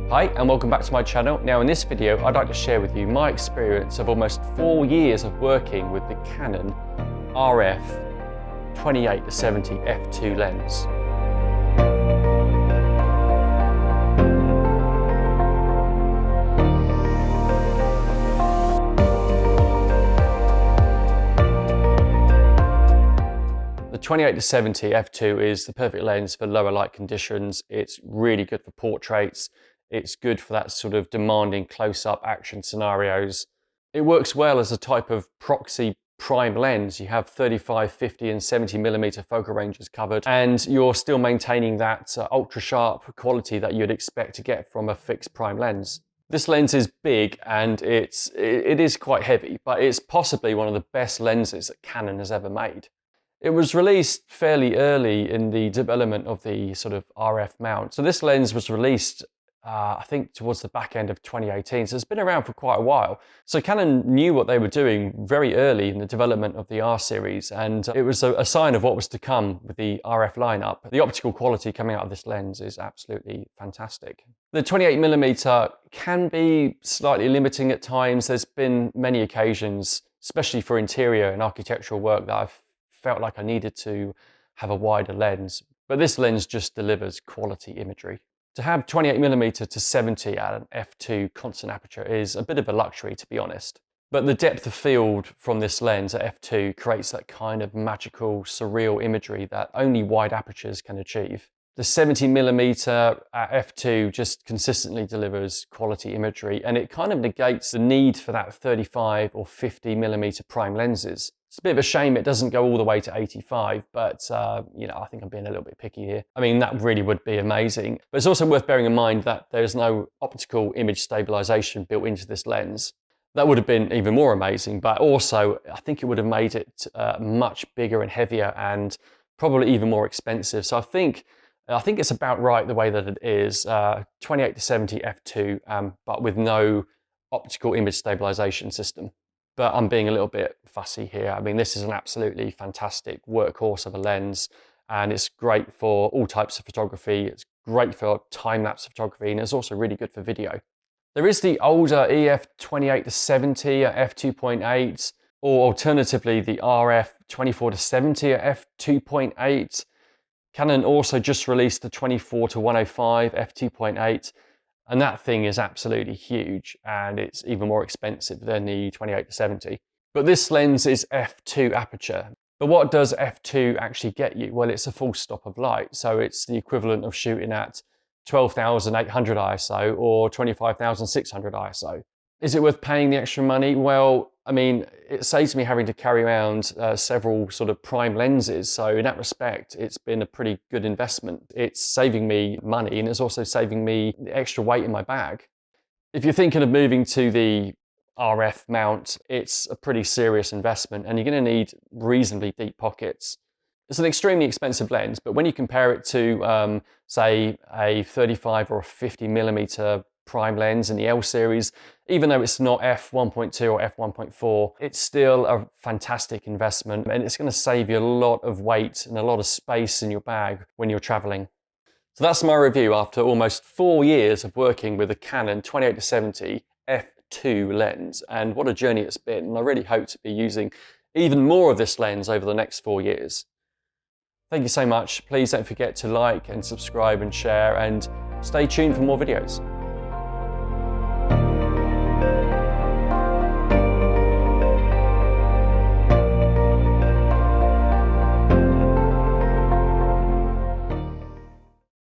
Hi and welcome back to my channel. Now in this video I'd like to share with you my experience of almost 4 years of working with the Canon RF28-70 f2 lens. The 28-70 f2 is the perfect lens for lower light conditions. It's really good for portraits. It's good for that sort of demanding close-up action scenarios. It works well as a type of proxy prime lens. You have 35, 50 and 70mm focal ranges covered, and you're still maintaining that ultra sharp quality that you'd expect to get from a fixed prime lens. This lens is big and it is quite heavy, but it's possibly one of the best lenses that Canon has ever made. It was released fairly early in the development of the sort of RF mount. So this lens was released I think towards the back end of 2018, so it's been around for quite a while. So Canon knew what they were doing very early in the development of the R series, and it was a sign of what was to come with the RF lineup. The optical quality coming out of this lens is absolutely fantastic. The 28mm can be slightly limiting at times. There's been many occasions, especially for interior and architectural work, that I've felt like I needed to have a wider lens, but this lens just delivers quality imagery. To have 28mm to 70 at an f2 constant aperture is a bit of a luxury, to be honest. But the depth of field from this lens at f2 creates that kind of magical, surreal imagery that only wide apertures can achieve. The 70mm at f2 just consistently delivers quality imagery, and it kind of negates the need for that 35 or 50mm prime lenses. It's a bit of a shame it doesn't go all the way to 85, but you know, I think I'm being a little bit picky here. I mean, that really would be amazing. But it's also worth bearing in mind that there's no optical image stabilization built into this lens. That would have been even more amazing, but also I think it would have made it much bigger and heavier and probably even more expensive. So I think it's about right the way that it is, 28-70 f2, but with no optical image stabilization system. But I'm being a little bit fussy here. I mean, this is an absolutely fantastic workhorse of a lens, and it's great for all types of photography. It's great for time-lapse photography, and it's also really good for video. There is the older EF28-70 at f2.8, or alternatively the RF24-70 at f2.8. Canon also just released the 24-105 f2.8. And that thing is absolutely huge, and it's even more expensive than the 28-70. But this lens is f2 aperture. But what does f2 actually get you? Well, it's a full stop of light. So it's the equivalent of shooting at 12,800 ISO or 25,600 ISO. Is it worth paying the extra money? Well, I mean, it saves me having to carry around several sort of prime lenses. So in that respect, it's been a pretty good investment. It's saving me money, and it's also saving me the extra weight in my bag. If you're thinking of moving to the RF mount, it's a pretty serious investment, and you're going to need reasonably deep pockets. It's an extremely expensive lens, but when you compare it to, say, a 35 or a 50mm prime lens in the L series, even though it's not f1.2 or f1.4, it's still a fantastic investment, and it's going to save you a lot of weight and a lot of space in your bag when you're traveling. So that's my review after almost 4 years of working with a Canon 28-70 f2 lens, and what a journey it's been. And I really hope to be using even more of this lens over the next 4 years. Thank you so much. Please don't forget to like and subscribe and share, and stay tuned for more videos.